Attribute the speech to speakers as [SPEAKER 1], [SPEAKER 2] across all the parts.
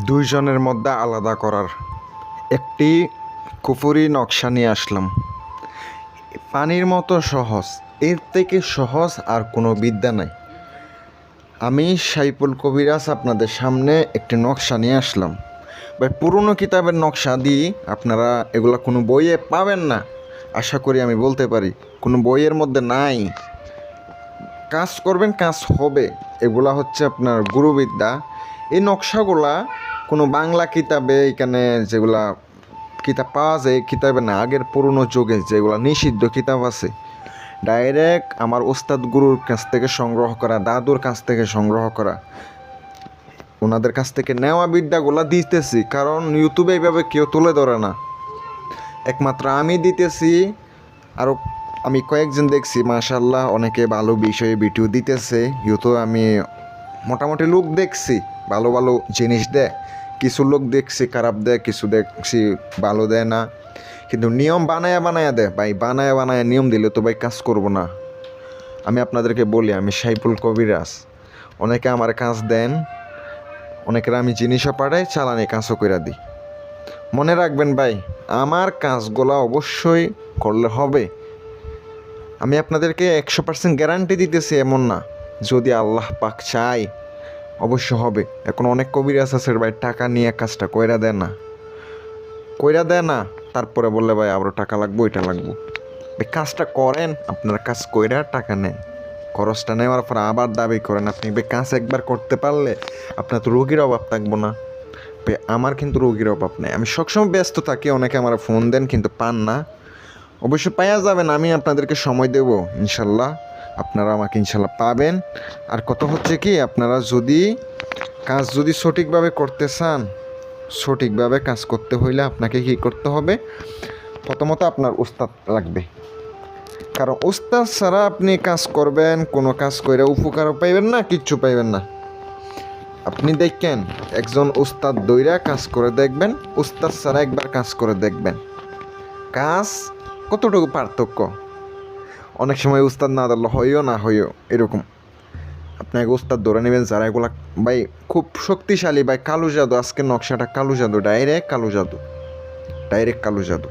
[SPEAKER 1] দুইজনের মধ্যে আলাদা করার একটি কুফুরি নকশা নিয়ে আসলাম। পানির মতো সহজ, এর থেকে সহজ আর কোনো বিদ্যা নাই। আমি সাইফুল কবিরাজ আপনাদের সামনে একটি নকশা নিয়ে আসলাম। ভাই, পুরনো কিতাবের নকশা দিয়ে আপনারা এগুলো কোনো বইয়ে পাবেন না, আশা করি আমি বলতে পারি। কোনো বইয়ের মধ্যে নাই। কাজ করবেন, কাজ হবে। এগুলা হচ্ছে আপনার গুরুবিদ্যা। এই নকশাগুলা কোনো বাংলা কিতাবে, এখানে যেগুলা কিতাব পাওয়া যায় কিতাবে না, আগের পুরনো যুগে যেগুলো নিষিদ্ধ কিতাব আছে, ডাইরেক্ট আমার ওস্তাদ গুরুর কাছ থেকে সংগ্রহ করা, দাদুর কাছ থেকে সংগ্রহ করা, ওনাদের কাছ থেকে নেওয়া বিদ্যাগুলো দিতেছি। কারণ ইউটিউবে এইভাবে কেউ তুলে ধরে না, একমাত্র আমি দিতেছি। আরও আমি কয়েকজন দেখছি মাশাআল্লাহ অনেকে ভালো বিষয়ে ভিডিও দিতেছে ইউটিউবে। আমি মোটামুটি লোক দেখছি ভালো ভালো জিনিস দেয়, কিছু লোক দেখছি খারাপ দেয়, কিছু দেখছি ভালো দেয় না। কিন্তু নিয়ম বানায়া দেয় ভাই, বানায়া নিয়ম দিলে তো ভাই কাজ করব না। আমি আপনাদেরকে বলি, আমি সাইফুল কবিরাজ। অনেকে আমার কাজ দেন, অনেকের আমি জিনিসও পাঠাই, চালানি কাজও করে দিই। মনে রাখবেন ভাই, আমার কাজগুলো অবশ্যই করলে হবে। আমি আপনাদেরকে 100% গ্যারান্টি দিতেছি এমন না, যদি আল্লাহ পাক চাই অবশ্য হবে। এখন অনেক কবিরাজ আছে ভাই, টাকা নিয়ে কাজটা কইরা দেয় না, তারপরে বললে ভাই আরও টাকা লাগবো, এটা লাগবো। ভাই কাজটা করেন, আপনারা কাজ কইরা টাকা নেন, খরচটা নেওয়ার পর আবার দাবি করেন। আপনি ভাই কাজ একবার করতে পারলে আপনার তো রোগীর অভাব থাকবো না। ভাই আমার কিন্তু রোগীর অভাব নেই, আমি সবসময় ব্যস্ত থাকি। অনেকে আমার ফোন দেন কিন্তু পান না, অবশ্যই পাওয়া যাবেন। আমি আপনাদেরকে সময় দেব ইনশাল্লাহ, আপনারা আমাকে ইনশাল্লাহ পাবেন। আর কত হচ্ছে কি, আপনারা যদি কাজ সঠিকভাবে করতে চান, সঠিকভাবে কাজ করতে হইলে আপনাকে কি করতে হবে, প্রথমত আপনার উস্তাদ লাগবে। কারণ উস্তাদ ছাড়া আপনি কাজ করবেন, কোনো কাজ করে উপকারও পাইবেন না, কিচ্ছু পাইবেন না। আপনি দেখেন, একজন উস্তাদ দইরা কাজ করে দেখবেন, উস্তাদ ছাড়া একবার কাজ করে দেখবেন, কাজ কতটুকু পার্থক্য। অনেক সময় উস্তাদ না ধরলে হইও না হইও এরকম। আপনাকে উস্তাদ ধরে নেবেন যারা এগুলা ভাই খুব শক্তিশালী ভাই, কালো জাদু। আজকে নকশাটা কালো জাদু, ডাইরেক্ট কালো জাদু।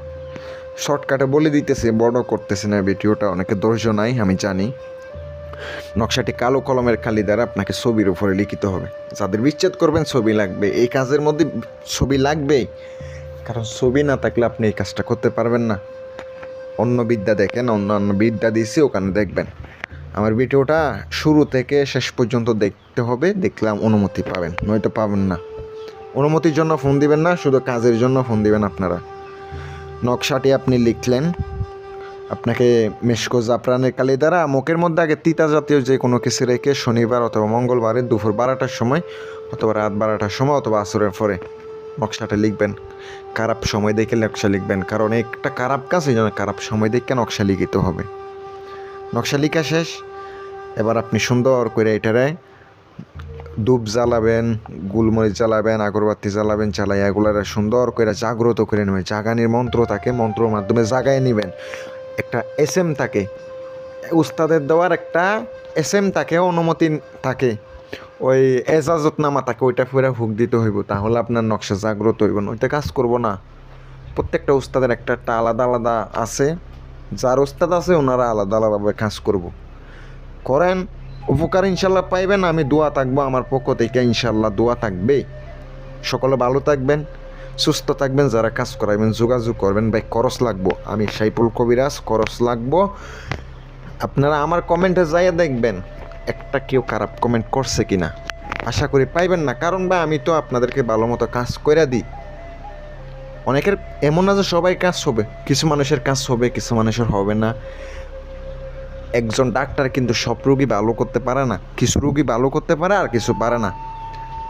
[SPEAKER 1] শর্টকাটে বলে দিতেছে, বড় করতেছে না ভিডিওটা, অনেকে ধৈর্য নাই আমি জানি। নকশাটি কালো কলমের কালি দ্বারা আপনাকে ছবির উপরে লিখিত হবে। যাদের বিচ্ছেদ করবেন ছবি লাগবে, এই কাজের মধ্যে ছবি লাগবেই। কারণ ছবি না থাকলে আপনি এই কাজটা করতে পারবেন না। অন্য বিদ্যা দেখেন, অন্যান্য বিদ্যা দিয়েছি, ওখানে দেখবেন। আমার ভিডিওটা শুরু থেকে শেষ পর্যন্ত দেখতে হবে, দেখলাম অনুমতি পাবেন, নয়তো পাবেন না। অনুমতির জন্য ফোন দিবেন না, শুধু কাজের জন্য ফোন দিবেন আপনারা। নকশাটি আপনি লিখলেন, আপনাকে মেশকো জাফরানের কালি দ্বারা মুখের মধ্যে আগে তিতা জাতীয় যে কোনো কিছু রেখে শনিবার অথবা মঙ্গলবারে দুপুর 12টার সময় অথবা রাত 12টার সময় অথবা আসরের পরে নকশাটা লিখবেন। খারাপ সময় দেখে নকশা লিখবেন, কারণ একটা খারাপ কাজ, এই জন্য খারাপ সময় দেখে নকশা লিখিতে হবে। নকশা লিখা শেষ, এবার আপনি সুন্দর করে এটারে ধূপ জ্বালাবেন, গুলমরিচ জ্বালাবেন, আগরবাতি জ্বালাবেন, জ্বালাই এগুলারে সুন্দর করে জাগ্রত করে নেবেন। জাগানির মন্ত্র থাকে, মন্ত্রের মাধ্যমে জাগায় নেবেন। একটা এসএম থাকে, উস্তাদের দেওয়ার একটা এসএম থাকে, অনুমতি থাকে, ওই এজাজতনামা থাকে, ওইটা ফিরে হুক দিতে হইব, তাহলে আপনার নকশা জাগ্রত হইব না। ওইটা কাজ করব না। প্রত্যেকটা উস্তাদের একটা আলাদা আলাদা আছে, যার উস্তাদ আছে ওনারা আলাদা আলাদাভাবে কাজ করেন, উপকার ইনশাল্লাহ পাইবেন। আমি দোয়া থাকবো আমার পক্ষ থেকে, ইনশাল্লাহ দোয়া থাকবে। সকলে ভালো থাকবেন, সুস্থ থাকবেন। যারা কাজ করাইবেন যোগাযোগ করবেন ভাই, খরচ লাগবো। আমি সাইফুল কবিরাজ, খরচ লাগবো। আপনারা আমার কমেন্টে যাইয়া দেখবেন একটা কেউ খারাপ কমেন্ট করছে কিনা, আশা করি পাইবেন না। কারণ ভাই আমি তো আপনাদেরকে ভালো মতো কাজ করে দিই। অনেকের এমন না যে সবাই কাজ হবে, কিছু মানুষের কাজ হবে, কিছু মানুষের হবে না। একজন ডাক্তার কিন্তু সব রোগী ভালো করতে পারে না, কিছু রোগী ভালো করতে পারে আর কিছু পারে না,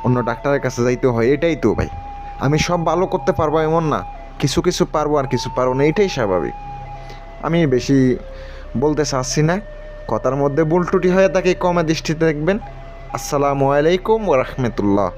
[SPEAKER 1] অন্য ডাক্তারের কাছে যাইতে হয়। এটাই তো ভাই, আমি সব ভালো করতে পারবো এমন না, কিছু কিছু পারবো আর কিছু পারবো না, এটাই স্বাভাবিক। আমি বেশি বলতে চাচ্ছি না, কথার মধ্যে ভুল ত্রুটি হয়ে থাকে কমা দৃষ্টিতে দেখবেন। আসসালামু আলাইকুম ওয়া রাহমাতুল্লাহ।